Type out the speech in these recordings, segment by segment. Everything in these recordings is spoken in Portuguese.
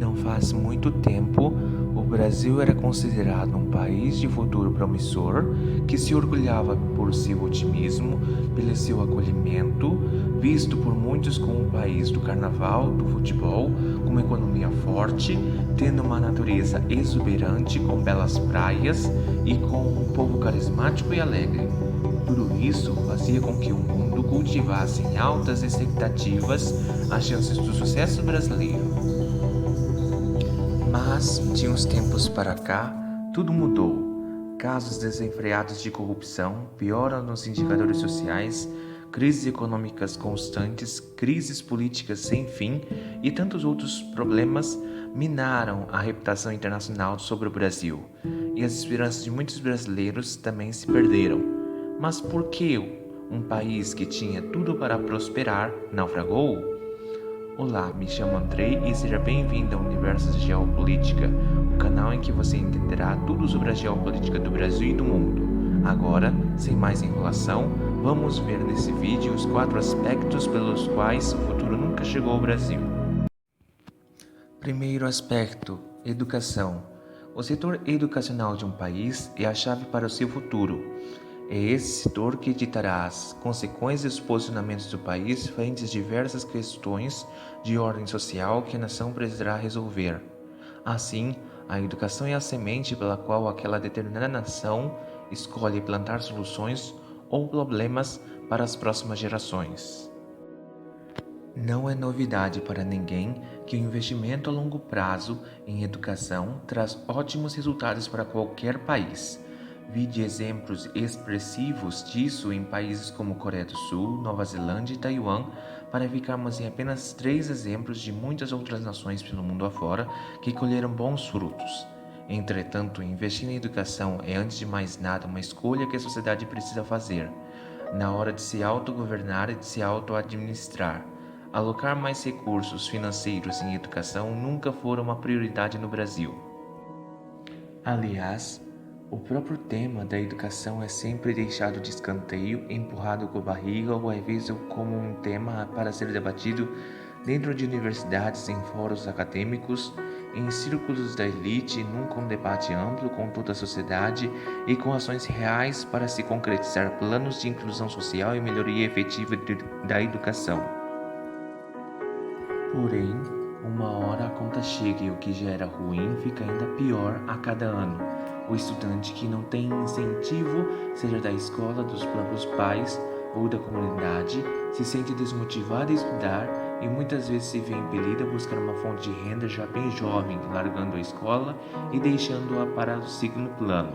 Não faz muito tempo, o Brasil era considerado um país de futuro promissor que se orgulhava por seu otimismo, pelo seu acolhimento, visto por muitos como um país do carnaval, do futebol, com uma economia forte, tendo uma natureza exuberante com belas praias e com um povo carismático e alegre. Tudo isso fazia com que o mundo cultivasse em altas expectativas as chances do sucesso brasileiro. Mas, de uns tempos para cá, tudo mudou. Casos desenfreados de corrupção pioram nos indicadores sociais, crises econômicas constantes, crises políticas sem fim e tantos outros problemas minaram a reputação internacional sobre o Brasil. E as esperanças de muitos brasileiros também se perderam. Mas por que um país que tinha tudo para prosperar naufragou? Olá, me chamo Andrei e seja bem-vindo ao Universo de Geopolítica, o canal em que você entenderá tudo sobre a geopolítica do Brasil e do mundo. Agora, sem mais enrolação, vamos ver nesse vídeo os 4 aspectos pelos quais o futuro nunca chegou ao Brasil. Primeiro aspecto: educação. O setor educacional de um país é a chave para o seu futuro. É esse setor que ditará as consequências dos posicionamentos do país frente às diversas questões de ordem social que a nação precisará resolver. Assim, a educação é a semente pela qual aquela determinada nação escolhe plantar soluções ou problemas para as próximas gerações. Não é novidade para ninguém que o investimento a longo prazo em educação traz ótimos resultados para qualquer país. Vide exemplos expressivos disso em países como Coreia do Sul, Nova Zelândia e Taiwan, para ficarmos em apenas 3 exemplos de muitas outras nações pelo mundo afora que colheram bons frutos. Entretanto, investir em educação é antes de mais nada uma escolha que a sociedade precisa fazer, na hora de se autogovernar e de se auto-administrar. Alocar mais recursos financeiros em educação nunca foi uma prioridade no Brasil. Aliás, o próprio tema da educação é sempre deixado de escanteio, empurrado com a barriga ou às vezes como um tema para ser debatido dentro de universidades, em fóruns acadêmicos, em círculos da elite, nunca um debate amplo com toda a sociedade e com ações reais para se concretizar planos de inclusão social e melhoria efetiva da educação. Porém, uma hora a conta chega e o que já era ruim fica ainda pior a cada ano. O estudante que não tem incentivo, seja da escola, dos próprios pais ou da comunidade, se sente desmotivado a estudar e muitas vezes se vê impelido a buscar uma fonte de renda já bem jovem, largando a escola e deixando-a para o segundo plano.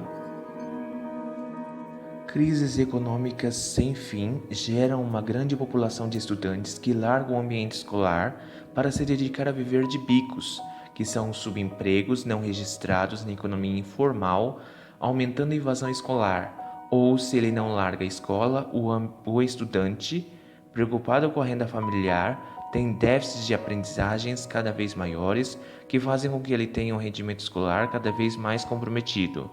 Crises econômicas sem fim geram uma grande população de estudantes que largam o ambiente escolar para se dedicar a viver de bicos, que são subempregos não registrados na economia informal, aumentando a evasão escolar. Ou, se ele não larga a escola, o estudante, preocupado com a renda familiar, tem déficits de aprendizagens cada vez maiores que fazem com que ele tenha um rendimento escolar cada vez mais comprometido.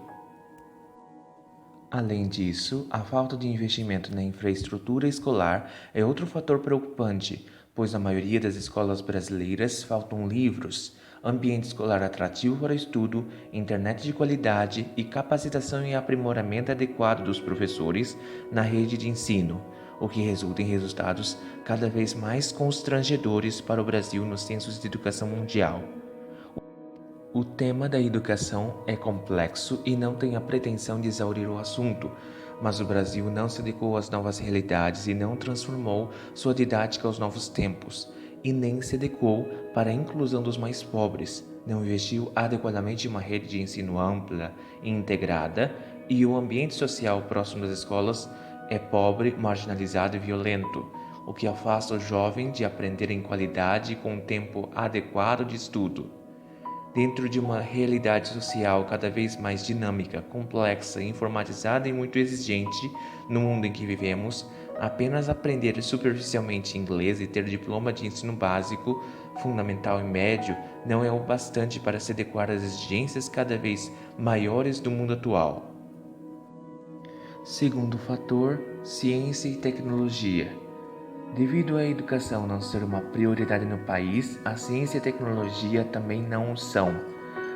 Além disso, a falta de investimento na infraestrutura escolar é outro fator preocupante, pois na maioria das escolas brasileiras faltam livros, ambiente escolar atrativo para o estudo, internet de qualidade e capacitação e aprimoramento adequado dos professores na rede de ensino, o que resulta em resultados cada vez mais constrangedores para o Brasil nos censos de educação mundial. O tema da educação é complexo e não tem a pretensão de exaurir o assunto, mas o Brasil não se adequou às novas realidades e não transformou sua didática aos novos tempos, e nem se adequou para a inclusão dos mais pobres, não investiu adequadamente em uma rede de ensino ampla e integrada, e o ambiente social próximo das escolas é pobre, marginalizado e violento, o que afasta o jovem de aprender em qualidade com um tempo adequado de estudo. Dentro de uma realidade social cada vez mais dinâmica, complexa, informatizada e muito exigente no mundo em que vivemos, apenas aprender superficialmente inglês e ter diploma de ensino básico, fundamental e médio não é o bastante para se adequar às exigências cada vez maiores do mundo atual. Segundo fator, ciência e tecnologia. Devido à educação não ser uma prioridade no país, a ciência e a tecnologia também não o são.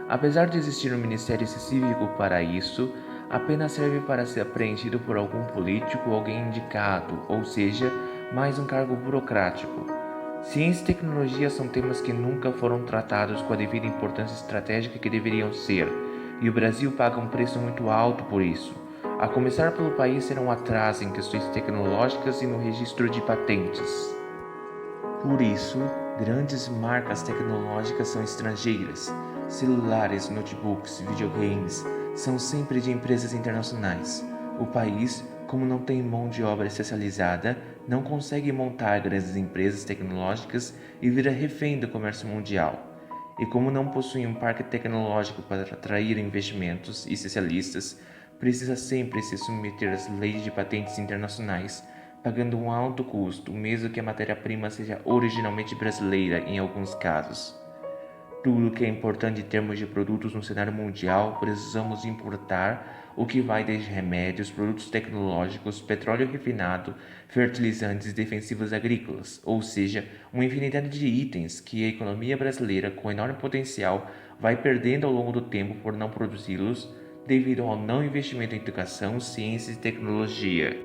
Apesar de existir um ministério específico para isso, apenas serve para ser preenchido por algum político ou alguém indicado, ou seja, mais um cargo burocrático. Ciência e tecnologia são temas que nunca foram tratados com a devida importância estratégica que deveriam ser, e o Brasil paga um preço muito alto por isso. A começar pelo país ser um atraso em questões tecnológicas e no registro de patentes. Por isso, grandes marcas tecnológicas são estrangeiras. Celulares, notebooks, videogames são sempre de empresas internacionais. O país, como não tem mão de obra especializada, não consegue montar grandes empresas tecnológicas e vira refém do comércio mundial. E como não possui um parque tecnológico para atrair investimentos e especialistas, precisa sempre se submeter às leis de patentes internacionais, pagando um alto custo, mesmo que a matéria-prima seja originalmente brasileira em alguns casos. Tudo que é importante em termos de produtos no cenário mundial, precisamos importar, o que vai desde remédios, produtos tecnológicos, petróleo refinado, fertilizantes e defensivos agrícolas, ou seja, uma infinidade de itens que a economia brasileira, com enorme potencial, vai perdendo ao longo do tempo por não produzi-los, devido ao não investimento em educação, ciência e tecnologia.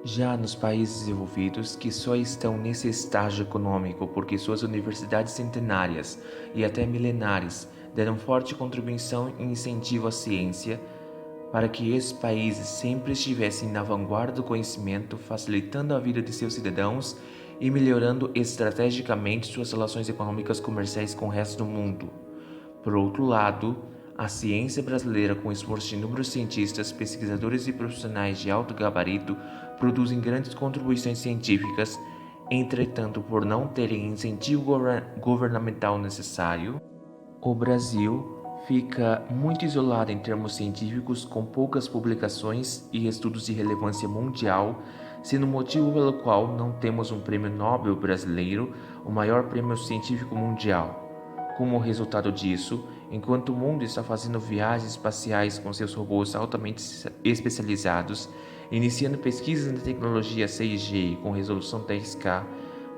Já nos países desenvolvidos, que só estão nesse estágio econômico porque suas universidades centenárias e até milenares deram forte contribuição e incentivo à ciência, para que esses países sempre estivessem na vanguarda do conhecimento, facilitando a vida de seus cidadãos e melhorando estrategicamente suas relações econômicas comerciais com o resto do mundo. Por outro lado, a ciência brasileira, com o esforço de inúmeros cientistas, pesquisadores e profissionais de alto gabarito, produzem grandes contribuições científicas. Entretanto, por não terem incentivo governamental necessário, o Brasil fica muito isolado em termos científicos, com poucas publicações e estudos de relevância mundial, sendo o motivo pelo qual não temos um prêmio Nobel brasileiro, o maior prêmio científico mundial. Como resultado disso, enquanto o mundo está fazendo viagens espaciais com seus robôs altamente especializados, iniciando pesquisas na tecnologia 6G com resolução 10K,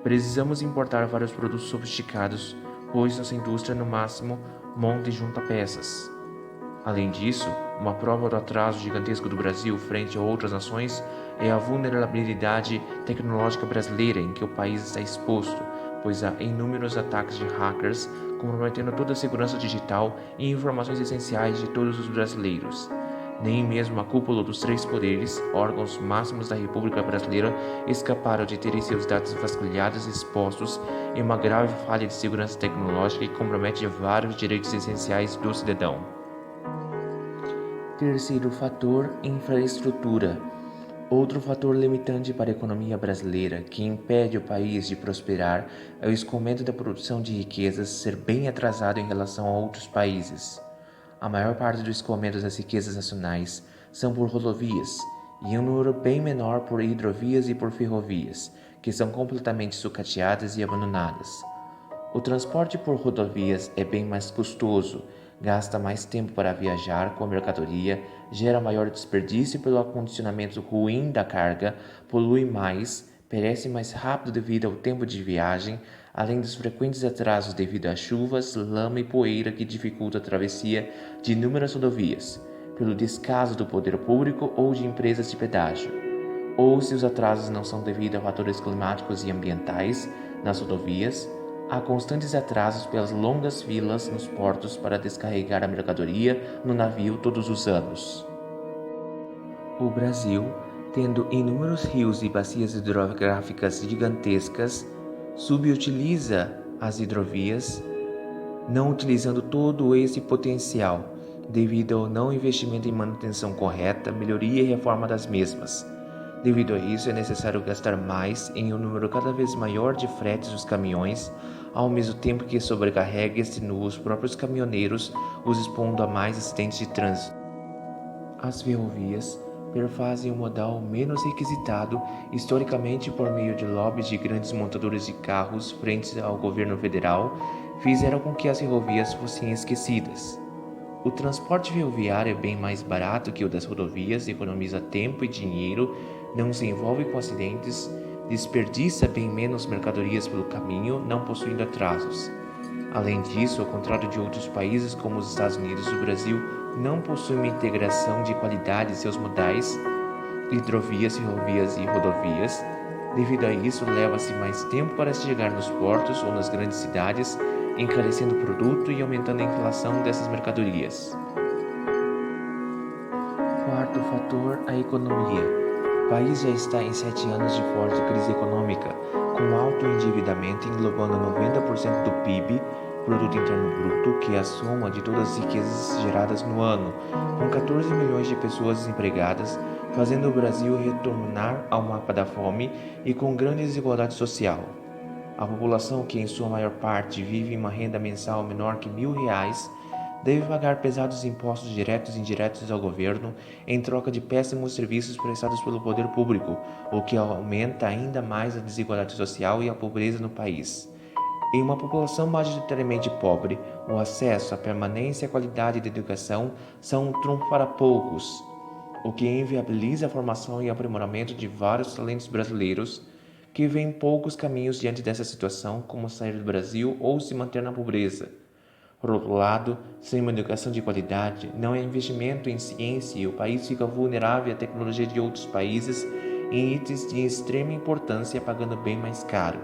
precisamos importar vários produtos sofisticados, pois nossa indústria no máximo monta e junta peças. Além disso, uma prova do atraso gigantesco do Brasil frente a outras nações é a vulnerabilidade tecnológica brasileira em que o país está exposto, pois há inúmeros ataques de hackers comprometendo toda a segurança digital e informações essenciais de todos os brasileiros. Nem mesmo a cúpula dos três poderes, órgãos máximos da República Brasileira, escaparam de terem seus dados vasculhados e expostos em uma grave falha de segurança tecnológica que compromete vários direitos essenciais do cidadão. Terceiro fator, infraestrutura. Outro fator limitante para a economia brasileira que impede o país de prosperar é o escoamento da produção de riquezas ser bem atrasado em relação a outros países. A maior parte do escoamento das riquezas nacionais são por rodovias e um número bem menor por hidrovias e por ferrovias, que são completamente sucateadas e abandonadas. O transporte por rodovias é bem mais custoso, gasta mais tempo para viajar com a mercadoria, gera maior desperdício pelo acondicionamento ruim da carga, polui mais, perece mais rápido devido ao tempo de viagem, além dos frequentes atrasos devido a chuvas, lama e poeira que dificultam a travessia de inúmeras rodovias, pelo descaso do poder público ou de empresas de pedágio. Ou se os atrasos não são devido a fatores climáticos e ambientais nas rodovias, há constantes atrasos pelas longas filas nos portos para descarregar a mercadoria no navio todos os anos. O Brasil, tendo inúmeros rios e bacias hidrográficas gigantescas, subutiliza as hidrovias, não utilizando todo esse potencial, devido ao não investimento em manutenção correta, melhoria e reforma das mesmas. Devido a isso, é necessário gastar mais em um número cada vez maior de fretes dos caminhões, ao mesmo tempo que sobrecarrega e extenua os próprios caminhoneiros, os expondo a mais acidentes de trânsito. As ferrovias perfazem o modal menos requisitado historicamente por meio de lobbies de grandes montadoras de carros frente ao governo federal, fizeram com que as ferrovias fossem esquecidas. O transporte ferroviário é bem mais barato que o das rodovias, economiza tempo e dinheiro, não se envolve com acidentes, desperdiça bem menos mercadorias pelo caminho, não possuindo atrasos. Além disso, ao contrário de outros países como os Estados Unidos, o Brasil não possui uma integração de qualidade em seus modais, hidrovias, ferrovias e rodovias. Devido a isso, leva-se mais tempo para chegar nos portos ou nas grandes cidades, encarecendo o produto e aumentando a inflação dessas mercadorias. Quarto fator, a economia. O país já está em 7 anos de forte crise econômica, com alto endividamento englobando 90% do PIB, Produto Interno Bruto, que é a soma de todas as riquezas geradas no ano, com 14 milhões de pessoas desempregadas, fazendo o Brasil retornar ao mapa da fome e com grande desigualdade social. A população, que em sua maior parte vive em uma renda mensal menor que R$ 1.000, deve pagar pesados impostos diretos e indiretos ao governo em troca de péssimos serviços prestados pelo poder público, o que aumenta ainda mais a desigualdade social e a pobreza no país. Em uma população majoritariamente pobre, o acesso, a permanência e a qualidade da educação são um trunfo para poucos, o que inviabiliza a formação e aprimoramento de vários talentos brasileiros que veem poucos caminhos diante dessa situação, como sair do Brasil ou se manter na pobreza. Por outro lado, sem uma educação de qualidade, não há investimento em ciência e o país fica vulnerável à tecnologia de outros países em itens de extrema importância, pagando bem mais caro.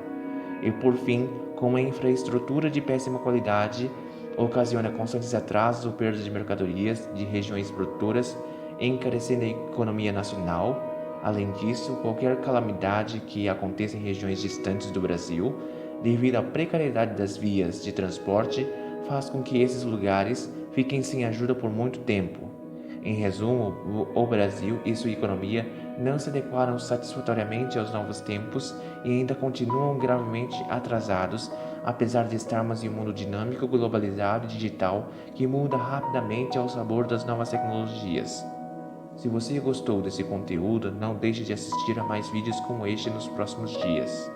E por fim, com uma infraestrutura de péssima qualidade, ocasiona constantes atrasos ou perdas de mercadorias de regiões produtoras, encarecendo a economia nacional. Além disso, qualquer calamidade que aconteça em regiões distantes do Brasil, devido à precariedade das vias de transporte, faz com que esses lugares fiquem sem ajuda por muito tempo. Em resumo, o Brasil e sua economia não se adequaram satisfatoriamente aos novos tempos e ainda continuam gravemente atrasados, apesar de estarmos em um mundo dinâmico, globalizado e digital que muda rapidamente ao sabor das novas tecnologias. Se você gostou desse conteúdo, não deixe de assistir a mais vídeos como este nos próximos dias.